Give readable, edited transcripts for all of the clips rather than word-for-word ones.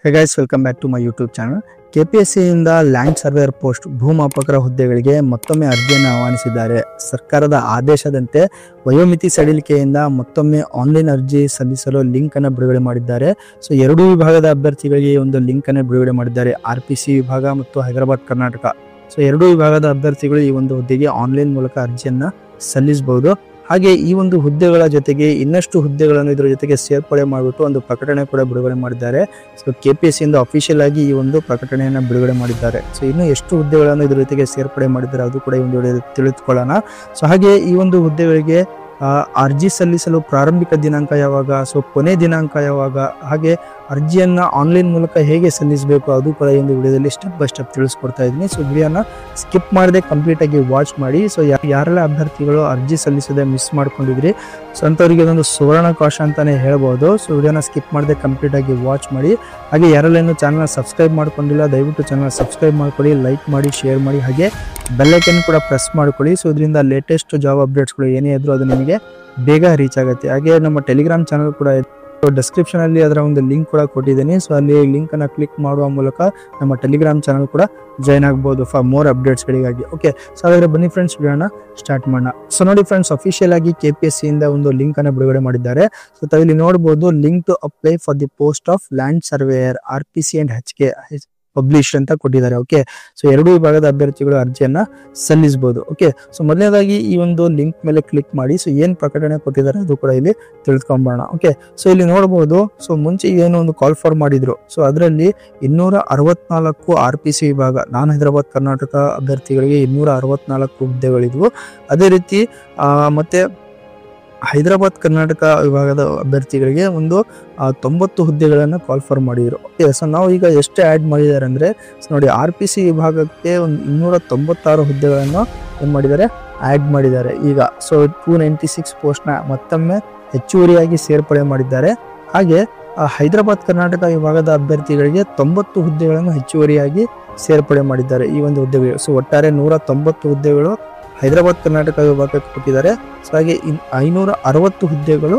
Hey guys, welcome back to my YouTube channel. KPSC ಇಂದ land surveyor post ಭೂಮಾಪಕರ ಹುದ್ದೆಗಳಿಗೆ ಮತ್ತೊಮ್ಮೆ ಅರ್ಜಿಯನ್ನು ಆಹ್ವಾನಿಸಿದ್ದಾರೆ. ಸರ್ಕಾರದ ಆದೇಶದಂತೆ ವಯೋಮಿತಿ ಸಡಿಲಿಕೆಯಿಂದ ಮತ್ತೊಮ್ಮೆ ಆನ್ಲೈನ್ ಅರ್ಜಿ ಸಲ್ಲಿಸಲು ಲಿಂಕ್ ಅನ್ನು ಬಿಡುಗಡೆ ಮಾಡಿದ್ದಾರೆ. ಸೊ ಎರಡೂ ವಿಭಾಗದ ಅಭ್ಯರ್ಥಿಗಳಿಗೆ ಒಂದು ಲಿಂಕ್ ಅನ್ನು ಬಿಡುಗಡೆ ಮಾಡಿದ್ದಾರೆ. RPC ವಿಭಾಗ ಮತ್ತು ಹೈದರಾಬಾದ್ ಕರ್ನಾಟಕ. ಸೊ ಎರಡೂ ವಿಭಾಗದ ಅಭ್ಯರ್ಥಿಗಳು ಈ ಒಂದು ಹುದ್ದೆಗೆ ಆನ್ಲೈನ್ ಮೂಲಕ ಅರ್ಜಿಯನ್ನ ಸಲ್ಲಿಸಬಹುದು. ಹಾಗೆ ಈ ಒಂದು ಹುದ್ದೆಗಳ ಜೊತೆಗೆ ಇನ್ನಷ್ಟು ಹುದ್ದೆಗಳನ್ನು ಇದರ ಜೊತೆಗೆ ಸೇರ್ಪಡೆ ಮಾಡಿಬಿಟ್ಟು ಒಂದು ಪ್ರಕಟಣೆ ಕೂಡ ಬಿಡುಗಡೆ ಮಾಡಿದ್ದಾರೆ. ಸೊ KPSC ಇಂದ ಅಫಿಷಿಯಲ್ ಆಗಿ ಈ ಒಂದು ಪ್ರಕಟಣೆಯನ್ನು ಬಿಡುಗಡೆ ಮಾಡಿದ್ದಾರೆ. ಸೊ ಇನ್ನು ಎಷ್ಟು ಹುದ್ದೆಗಳನ್ನು ಇದರ ಜೊತೆಗೆ ಸೇರ್ಪಡೆ ಮಾಡಿದ್ದಾರೆ ಅದು ಕೂಡ ಈ ಒಂದು ವಿಡಿಯೋದಲ್ಲಿ ತಿಳಿದುಕೊಳ್ಳೋಣ. ಸೊ ಹಾಗೆ ಈ ಒಂದು ಹುದ್ದೆಗಳಿಗೆ ಅರ್ಜಿ ಸಲ್ಲಿಸಲು ಪ್ರಾರಂಭಿಕ ದಿನಾಂಕ ಯಾವಾಗ, ಸೊ ಕೊನೆ ದಿನಾಂಕ ಯಾವಾಗ, ಹಾಗೆ ಅರ್ಜಿಯನ್ನ ಆನ್ಲೈನ್ ಮೂಲಕ ಹೇಗೆ ಸಲ್ಲಿಸಬೇಕು ಅದು ಕೂಡ ಈ ಒಂದು ವಿಡಿಯೋದಲ್ಲಿ ಸ್ಟೆಪ್ ಬೈ ಸ್ಟೆಪ್ ತಿಳಿಸ್ಕೊಡ್ತಾ ಇದ್ದೀನಿ. ಸೊ ವಿಡಿಯೋನ ಸ್ಕಿಪ್ ಮಾಡದೆ ಕಂಪ್ಲೀಟ್ ಆಗಿ ವಾಚ್ ಮಾಡಿ. ಸೊ ಯಾರೆಲ್ಲ ಅಭ್ಯರ್ಥಿಗಳು ಅರ್ಜಿ ಸಲ್ಲಿಸದೆ ಮಿಸ್ ಮಾಡ್ಕೊಂಡಿದ್ರಿ, ಸೊ ಅಂಥವ್ರಿಗೆ ಇದೊಂದು ಸುವರ್ಣಾವಕಾಶ ಅಂತಾನೆ ಹೇಳ್ಬೋದು. ಸೊ ವಿಡಿಯೋನ ಸ್ಕಿಪ್ ಮಾಡದೆ ಕಂಪ್ಲೀಟ್ ಆಗಿ ವಾಚ್ ಮಾಡಿ. ಹಾಗೆ ಯಾರೆಲ್ಲ ಇನ್ನೂ ಚಾನಲ್ನ ಸಬ್ಸ್ಕ್ರೈಬ್ ಮಾಡ್ಕೊಂಡಿಲ್ಲ ದಯವಿಟ್ಟು ಚಾನಲ್ ಸಬ್ಸ್ಕ್ರೈಬ್ ಮಾಡ್ಕೊಳ್ಳಿ, ಲೈಕ್ ಮಾಡಿ, ಶೇರ್ ಮಾಡಿ, ಹಾಗೆ ಬೆಲ್ ಐಕನ್ ಕೂಡ ಪ್ರೆಸ್ ಮಾಡ್ಕೊಳ್ಳಿ. ಸೊ ಇದರಿಂದ ಲೇಟೆಸ್ಟ್ ಜಾಬ್ ಅಪ್ಡೇಟ್ಸ್ಗಳು ಏನೇ ಇದ್ರು ಅದು ನಿಮಗೆ ಬೇಗ ರೀಚ್ ಆಗುತ್ತೆ. ಹಾಗೆ ನಮ್ಮ ಟೆಲಿಗ್ರಾಮ್ ಚಾನಲ್ ಕೂಡ ಡಿಸ್ಕ್ರಿಪ್ಷನ್ ಅಲ್ಲಿ ಅದರ ಒಂದು ಲಿಂಕ್ ಕೂಡ ಕೊಟ್ಟಿದ್ದೀನಿ. ಸೊ ಅಲ್ಲಿ ಲಿಂಕ್ ಅನ್ನ ಕ್ಲಿಕ್ ಮಾಡುವ ಮೂಲಕ ನಮ್ಮ ಟೆಲಿಗ್ರಾಮ್ ಚಾನಲ್ ಕೂಡ ಜಾಯ್ನ್ ಆಗ್ಬೋದು ಫಾರ್ ಮೋರ್ ಅಪ್ಡೇಟ್ಸ್ ಗಳಿಗಾಗಿ. ಓಕೆ, ಸೊ ಹಾಗಾದ್ರೆ ಬನ್ನಿ ಫ್ರೆಂಡ್ಸ್ ವಿಡಿಯೋನ ಸ್ಟಾರ್ಟ್ ಮಾಡೋಣ. ಸೊ ನೋಡಿ ಫ್ರೆಂಡ್ಸ್, ಅಫಿಷಿಯಲ್ ಆಗಿ KPSC ಇಂದ ಒಂದು ಲಿಂಕ್ ಅನ್ನ ಬಿಡುಗಡೆ ಮಾಡಿದ್ದಾರೆ. ಸೊ ತಾವಿಲ್ಲಿ ನೋಡಬಹುದು, link to apply for the post of land surveyor RPC and HK publish ಅಂತ ಕೊಟ್ಟಿದ್ದಾರೆ. ಓಕೆ, ಸೊ ಎರಡೂ ವಿಭಾಗದ ಅಭ್ಯರ್ಥಿಗಳು ಅರ್ಜಿಯನ್ನ ಸಲ್ಲಿಸಬಹುದು. ಓಕೆ, ಸೊ ಮೊದಲನೇದಾಗಿ ಈ ಒಂದು ಲಿಂಕ್ ಮೇಲೆ ಕ್ಲಿಕ್ ಮಾಡಿ. ಸೊ ಏನ್ ಪ್ರಕಟಣೆ ಕೊಟ್ಟಿದ್ದಾರೆ ಅದು ಕೂಡ ಇಲ್ಲಿ ತಿಳ್ಕೊಂಬೋಣ. ಓಕೆ, ಸೊ ಇಲ್ಲಿ ನೋಡಬಹುದು, ಸೊ ಮುಂಚೆ ಏನೋ ಒಂದು ಕಾಲ್ ಫಾರ್ ಮಾಡಿದ್ರು. ಸೊ ಅದರಲ್ಲಿ 264 RPC ವಿಭಾಗ ನಾನ್ ಹೈದರಾಬಾದ್ ಕರ್ನಾಟಕ ಅಭ್ಯರ್ಥಿಗಳಿಗೆ 264 ಹುದ್ದೆಗಳಿದ್ವು. ಅದೇ ರೀತಿ ಮತ್ತೆ ಹೈದರಾಬಾದ್ ಕರ್ನಾಟಕ ವಿಭಾಗದ ಅಭ್ಯರ್ಥಿಗಳಿಗೆ ಒಂದು 90 ಹುದ್ದೆಗಳನ್ನು ಕಾಲ್ ಫಾರ್ ಮಾಡಿದ್ರು. ಓಕೆ, ಸೊ ನಾವು ಈಗ ಎಷ್ಟು ಆ್ಯಡ್ ಮಾಡಿದ್ದಾರೆ ಅಂದರೆ, ನೋಡಿ RPC ವಿಭಾಗಕ್ಕೆ ಒಂದು 296 ಹುದ್ದೆಗಳನ್ನು ಏನು ಮಾಡಿದ್ದಾರೆ, ಆ್ಯಡ್ ಮಾಡಿದ್ದಾರೆ ಈಗ. ಸೊ 296 ಪೋಸ್ಟ್ನ ಮತ್ತೊಮ್ಮೆ ಹೆಚ್ಚುವರಿಯಾಗಿ ಸೇರ್ಪಡೆ ಮಾಡಿದ್ದಾರೆ. ಹಾಗೆ ಹೈದರಾಬಾದ್ ಕರ್ನಾಟಕ ವಿಭಾಗದ ಅಭ್ಯರ್ಥಿಗಳಿಗೆ 90 ಹುದ್ದೆಗಳನ್ನು ಹೆಚ್ಚುವರಿಯಾಗಿ ಸೇರ್ಪಡೆ ಮಾಡಿದ್ದಾರೆ ಈ ಒಂದು ಹುದ್ದೆಗಳು. ಸೊ ಒಟ್ಟಾರೆ 190 ಹುದ್ದೆಗಳು ಹೈದರಾಬಾದ್ ಕರ್ನಾಟಕ ವಿಭಾಗಕ್ಕೆ ಕೊಟ್ಟಿದ್ದಾರೆ. ಸೊ ಹಾಗೆ 560 ಹುದ್ದೆಗಳು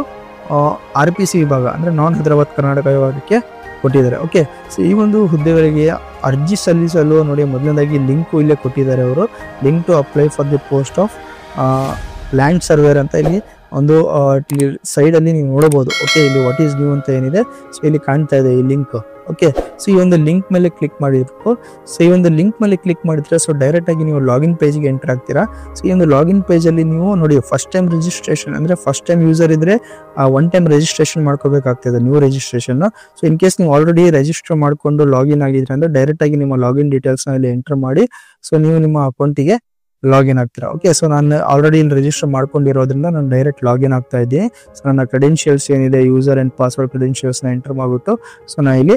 RPC ವಿಭಾಗ ಅಂದ್ರೆ ನಾನ್ ಹೈದರಾಬಾದ್ ಕರ್ನಾಟಕ ವಿಭಾಗಕ್ಕೆ ಕೊಟ್ಟಿದ್ದಾರೆ. ಓಕೆ, ಸೊ ಈ ಒಂದು ಹುದ್ದೆಗಳಿಗೆ ಅರ್ಜಿ ಸಲ್ಲಿಸಲು ನೋಡಿ ಮೊದಲನೇದಾಗಿ ಲಿಂಕ್ ಇಲ್ಲೇ ಕೊಟ್ಟಿದ್ದಾರೆ ಅವರು. Link to apply for the post of land surveyor ಅಂತ ಇಲ್ಲಿ ಒಂದು ಸೈಡ್ ಅಲ್ಲಿ ನೀವು ನೋಡಬಹುದು. ಓಕೆ, ಇಲ್ಲಿ ವಾಟ್ ಈಸ್ ನ್ಯೂ ಅಂತ ಏನಿದೆ, ಸೊ ಇಲ್ಲಿ ಕಾಣ್ತಾ ಇದೆ ಈ ಲಿಂಕ್. ಓಕೆ, ಸೊ ಈ ಒಂದು ಲಿಂಕ್ ಮೇಲೆ ಕ್ಲಿಕ್ ಮಾಡಿರ್ಬೇಕು. ಸೊ ಈ ಒಂದು ಲಿಂಕ್ ಮೇಲೆ ಕ್ಲಿಕ್ ಮಾಡಿದ್ರೆ ಸೊ ಡೈರೆಕ್ಟ್ ಆಗಿ ನೀವು ಲಾಗಿನ್ ಪೇಜ್ಗೆ ಎಂಟರ್ ಆಗ್ತೀರಾ. ಸೊ ಈ ಒಂದು ಲಾಗಿನ್ ಪೇಜ್ ಅಲ್ಲಿ ನೀವು ನೋಡಿ ಫಸ್ಟ್ ಟೈಮ್ ರಿಜಿಸ್ಟ್ರೇಷನ್ ಅಂದ್ರೆ ಫಸ್ಟ್ ಟೈಮ್ ಯೂಸರ್ ಇದ್ರೆ ಒನ್ ಟೈಮ್ ರಿಜಿಸ್ಟ್ರೇಷನ್ ಮಾಡ್ಕೋಬೇಕಾಗ್ತದೆ, new registration. So in case ನೀವು ಆಲ್ರೆಡಿ ರಿಜಿಸ್ಟರ್ ಮಾಡ್ಕೊಂಡು ಲಾಗಿನ್ ಆಗಿದ್ರೆ ಅಂದ್ರೆ ಡೈರೆಕ್ಟ್ ಆಗಿ ನಿಮ್ಮ ಲಾಗಿನ್ ಡೀಟೇಲ್ಸ್ ಇಲ್ಲಿ ಎಂಟರ್ ಮಾಡಿ ಸೊ ನೀವು ನಿಮ್ಮ ಅಕೌಂಟಿಗೆ ಲಾಗಿನ್ ಆಗ್ತೀರಾ. ಓಕೆ, ಸೊ ನಾನು ಆಲ್ರೆಡಿ ಇಲ್ಲಿ ರಿಜಿಸ್ಟರ್ ಮಾಡ್ಕೊಂಡಿರೋದ್ರಿಂದ ನಾನು ಡೈರೆಕ್ಟ್ ಲಾಗಿನ್ ಆಗ್ತಾ ಇದ್ದೀನಿ. ಸೊ ನನ್ನ ಕ್ರೆಡೆನ್ಷಿಯಲ್ಸ್ ಏನಿದೆ, ಯೂಸರ್ ಅಂಡ್ ಪಾಸ್ವರ್ಡ್ ಕ್ರೆಡೆನ್ಷಿಯಲ್ಸ್ನ ಎಂಟರ್ ಮಾಡಿಬಿಟ್ಟು ಸೊ ನಾನು ಇಲ್ಲಿ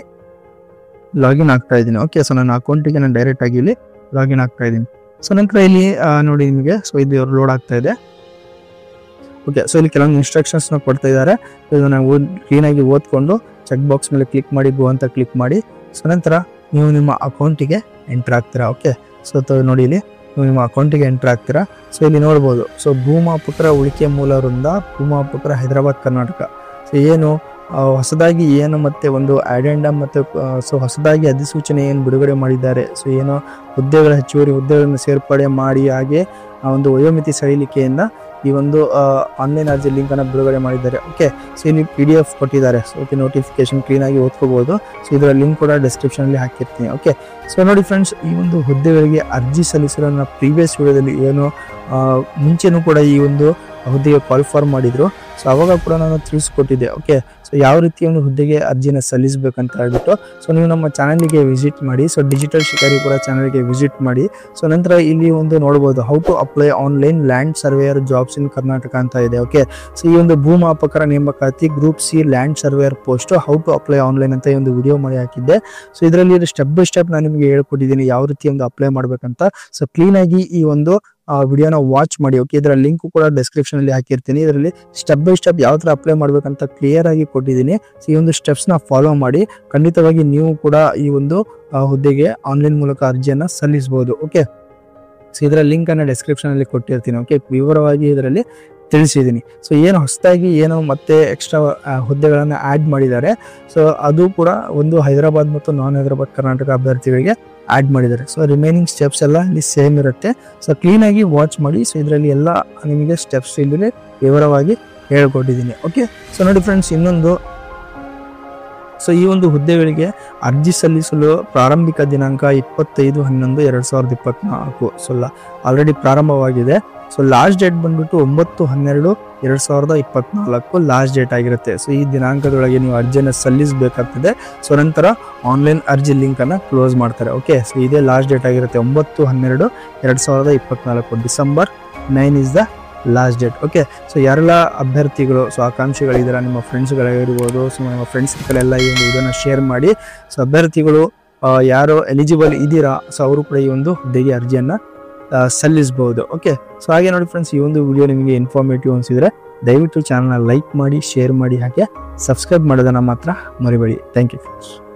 ಲಾಗಿನ್ ಆಗ್ತಾ ಇದ್ದೀನಿ. ಓಕೆ, ಸೊ ನನ್ನ ಅಕೌಂಟಿಗೆ ನಾನು ಡೈರೆಕ್ಟ್ ಆಗಿ ಇಲ್ಲಿ ಲಾಗಿನ್ ಆಗ್ತಾ ಇದ್ದೀನಿ. ಸೊ ನಂತರ ಇಲ್ಲಿ ನೋಡಿ ನಿಮಗೆ ಸೊ ಇದು ಲೋಡ್ ಆಗ್ತಾ ಇದೆ. ಓಕೆ, ಸೊ ಇಲ್ಲಿ ಕೆಲವೊಂದು ಇನ್ಸ್ಟ್ರಕ್ಷನ್ಸ್ನ ಕೊಡ್ತಾ ಇದ್ದಾರೆ. ಇದನ್ನ ಕ್ಲೀನಾಗಿ ಓದ್ಕೊಂಡು ಚೆಕ್ ಬಾಕ್ಸ್ ಮೇಲೆ ಕ್ಲಿಕ್ ಮಾಡಿ ಗೋ ಅಂತ ಕ್ಲಿಕ್ ಮಾಡಿ. ಸೊ ನಂತರ ನೀವು ನಿಮ್ಮ ಅಕೌಂಟಿಗೆ ಎಂಟರ್ ಆಗ್ತೀರಾ. ಓಕೆ, ಸೊ ನೋಡಿ ಇಲ್ಲಿ ನೀವು ನಿಮ್ಮ ಅಕೌಂಟಿಗೆ ಎಂಟರ್ ಆಗ್ತೀರಾ. ಸೊ ಇಲ್ಲಿ ನೋಡ್ಬೋದು, ಸೊ ಭೂಮಾಪಕರ ಉಳಿಕೆ ಮೂಲ ವೃಂದ ಭೂಮಾಪಕರ ಹೈದರಾಬಾದ್ ಕರ್ನಾಟಕ. ಸೊ ಏನು ಹೊಸದಾಗಿ ಏನು ಮತ್ತೆ ಒಂದು ಅಡೆಂಡಮ್ ಮತ್ತೆ ಸೊ ಹೊಸದಾಗಿ ಅಧಿಸೂಚನೆ ಏನು ಬಿಡುಗಡೆ ಮಾಡಿದ್ದಾರೆ. ಸೊ ಏನೋ ಹುದ್ದೆಗಳ ಹೆಚ್ಚುವರಿ ಹುದ್ದೆಗಳನ್ನು ಸೇರ್ಪಡೆ ಮಾಡಿ ಹಾಗೆ ಒಂದು ವಯೋಮಿತಿ ಸಡಿಲಿಕೆಯಿಂದ ಈ ಒಂದು ಆನ್ಲೈನ್ ಅರ್ಜಿ ಲಿಂಕ್ ಅನ್ನು ಬಿಡುಗಡೆ ಮಾಡಿದ್ದಾರೆ. ಓಕೆ, ಸೊ ಇಲ್ಲಿ PDF ಕೊಟ್ಟಿದ್ದಾರೆ. ಸೊ ಓಕೆ, ನೋಟಿಫಿಕೇಶನ್ ಕ್ಲೀನ್ ಆಗಿ ಓದ್ಕೋಬಹುದು. ಸೊ ಇದರ ಲಿಂಕ್ ಕೂಡ ಡಿಸ್ಕ್ರಿಪ್ಷನ್ ಅಲ್ಲಿ ಹಾಕಿರ್ತೀನಿ. ಓಕೆ, ಸೊ ನೋಡಿ ಫ್ರೆಂಡ್ಸ್, ಈ ಒಂದು ಹುದ್ದೆಗಳಿಗೆ ಅರ್ಜಿ ಸಲ್ಲಿಸಲು ನನ್ನ ಪ್ರೀವಿಯಸ್ ವಿಡಿಯೋದಲ್ಲಿ ಏನು ಮುಂಚೆನೂ ಕೂಡ ಈ ಒಂದು ಹುದ್ದೆಗೆ ಕಾಲ್ ಫಾರ್ ಮಾಡಿದ್ರು. ಸೊ ಅವಾಗ ಕೂಡ ನಾನು ತಿಳಿಸ್ಕೊಟ್ಟಿದ್ದೆ. ಓಕೆ, ಸೊ ಯಾವ ರೀತಿ ಒಂದು ಹುದ್ದೆಗೆ ಅರ್ಜಿನ ಸಲ್ಲಿಸಬೇಕಂತ ಹೇಳ್ಬಿಟ್ಟು ಸೊ ನೀವು ನಮ್ಮ ಚಾನಲ್ಗೆ ವಿಸಿಟ್ ಮಾಡಿ. ಸೊ ಡಿಜಿಟಲ್ ಶಿಕಾರಿ ಕೂಡ ಚಾನಲ್ಗೆ ವಿಸಿಟ್ ಮಾಡಿ. ಸೊ ನಂತರ ಇಲ್ಲಿ ಒಂದು ನೋಡಬಹುದು, how to apply online land surveyor jobs in Karnataka ಅಂತ ಇದೆ. ಓಕೆ, ಸೊ ಈ ಒಂದು ಭೂಮಾಪಕರ ನೇಮಕಾತಿ group C land surveyor post how to apply online ಅಂತ ಈ ಒಂದು ವಿಡಿಯೋ ಮಾಡಿ ಹಾಕಿದ್ದೆ. ಸೊ ಇದರಲ್ಲಿ ಸ್ಟೆಪ್ ಬೈ ಸ್ಟೆಪ್ ನಾನು ನಿಮಗೆ ಹೇಳ್ಕೊಟ್ಟಿದ್ದೀನಿ ಯಾವ ರೀತಿ ಒಂದು ಅಪ್ಲೈ ಮಾಡ್ಬೇಕಂತ. ಸೊ ಕ್ಲೀನ್ ಆಗಿ ಈ ಒಂದು ವಿಡಿಯೋನ ವಾಚ್ ಮಾಡಿ. ಓಕೆ, ಇದರ ಲಿಂಕ್ ಕೂಡ ಡಿಸ್ಕ್ರಿಪ್ಷನ್ ಅಲ್ಲಿ ಹಾಕಿರ್ತೀನಿ. ಇದರಲ್ಲಿ ಸ್ಟೆಪ್ ಬೈ ಸ್ಟೆಪ್ ಯಾವ ತರ ಅಪ್ಲೈ ಮಾಡ್ಬೇಕಂತ ಕ್ಲಿಯರ್ ಆಗಿ ಕೊಟ್ಟಿದ್ದೀನಿ. ಸೊ ಈ ಒಂದು ಸ್ಟೆಪ್ಸ್ ನ ಫಾಲೋ ಮಾಡಿ ಖಂಡಿತವಾಗಿ ನೀವು ಕೂಡ ಈ ಒಂದು ಹುದ್ದೆಗೆ ಆನ್ಲೈನ್ ಮೂಲಕ ಅರ್ಜಿಯನ್ನ ಸಲ್ಲಿಸಬಹುದು. ಓಕೆ, ಸೊ ಇದರ ಲಿಂಕ್ ಅನ್ನ ಡಿಸ್ಕ್ರಿಪ್ಷನ್ ಅಲ್ಲಿ ಕೊಟ್ಟಿರ್ತೀನಿ. ಓಕೆ, ವಿವರವಾಗಿ ಇದರಲ್ಲಿ ತಿಳಿಸಿದ್ದೀನಿ. ಸೊ ಏನು ಹೊಸದಾಗಿ ಏನೋ ಮತ್ತೆ ಎಕ್ಸ್ಟ್ರಾ ಹುದ್ದೆಗಳನ್ನು ಆ್ಯಡ್ ಮಾಡಿದ್ದಾರೆ. ಸೊ ಅದು ಕೂಡ ಒಂದು ಹೈದರಾಬಾದ್ ಮತ್ತು ನಾನ್ ಹೈದರಾಬಾದ್ ಕರ್ನಾಟಕ ಅಭ್ಯರ್ಥಿಗಳಿಗೆ ಆ್ಯಡ್ ಮಾಡಿದ್ದಾರೆ. ಸೊ ರಿಮೈನಿಂಗ್ ಸ್ಟೆಪ್ಸ್ ಎಲ್ಲ ಇಲ್ಲಿ ಸೇಮ್ ಇರುತ್ತೆ. ಸೊ ಕ್ಲೀನಾಗಿ ವಾಚ್ ಮಾಡಿ. ಸೊ ಇದರಲ್ಲಿ ಎಲ್ಲ ನಿಮಗೆ ಸ್ಟೆಪ್ಸ್ ಇಲ್ಲಿ ವಿವರವಾಗಿ ಹೇಳ್ಕೊಟ್ಟಿದ್ದೀನಿ. ಓಕೆ, ಸೊ ನೋಡಿ ಫ್ರೆಂಡ್ಸ್, ಇನ್ನೊಂದು ಈ ಒಂದು ಹುದ್ದೆಗಳಿಗೆ ಅರ್ಜಿ ಸಲ್ಲಿಸಲು ಪ್ರಾರಂಭಿಕ ದಿನಾಂಕ 25/11/2024. ಸೊ ಆಲ್ರೆಡಿ ಪ್ರಾರಂಭವಾಗಿದೆ. ಸೊ ಲಾಸ್ಟ್ ಡೇಟ್ ಬಂದ್ಬಿಟ್ಟು 9/12/2024 ಲಾಸ್ಟ್ ಡೇಟ್ ಆಗಿರುತ್ತೆ. ಸೊ ಈ ದಿನಾಂಕದೊಳಗೆ ನೀವು ಅರ್ಜಿಯನ್ನು ಸಲ್ಲಿಸಬೇಕಾಗ್ತದೆ. ಸೊ ನಂತರ ಆನ್ಲೈನ್ ಅರ್ಜಿ ಲಿಂಕ್ ಅನ್ನ ಕ್ಲೋಸ್ ಮಾಡ್ತಾರೆ. ಓಕೆ, ಸೊ ಇದೇ ಲಾಸ್ಟ್ ಡೇಟ್ ಆಗಿರುತ್ತೆ. 9/12/2024 December 9 is the last date. Okay, so ಯಾರೆಲ್ಲ ಅಭ್ಯರ್ಥಿಗಳು, ಸೊ ಆಕಾಂಕ್ಷಿಗಳಿದ್ದೀರಾ, ನಿಮ್ಮ ಫ್ರೆಂಡ್ಸ್ಗಳಿರ್ಬೋದು, ಸೊ ನಿಮ್ಮ ಫ್ರೆಂಡ್ಸ್ ಕಡೆಲ್ಲ ಈ ಒಂದು ಇದನ್ನು ಶೇರ್ ಮಾಡಿ. ಸೊ ಅಭ್ಯರ್ಥಿಗಳು ಯಾರು ಎಲಿಜಿಬಲ್ ಇದ್ದೀರಾ, ಸೊ ಅವರು ಕೂಡ ಈ ಒಂದು ಹುದ್ದೆಗೆ ಅರ್ಜಿಯನ್ನು ಸಲ್ಲಿಸಬಹುದು. ಓಕೆ, ಸೊ ಹಾಗೆ ನೋಡಿ ಫ್ರೆಂಡ್ಸ್, ಈ ಒಂದು ವಿಡಿಯೋ ನಿಮಗೆ ಇನ್ಫಾರ್ಮೇಟಿವ್ ಅನಿಸಿದರೆ ದಯವಿಟ್ಟು ಚಾನಲ್ನ ಲೈಕ್ ಮಾಡಿ, ಶೇರ್ ಮಾಡಿ, ಹಾಗೆ ಸಬ್ಸ್ಕ್ರೈಬ್ ಮಾಡೋದನ್ನು ಮಾತ್ರ ಮರಿಬೇಡಿ. Thank you friends.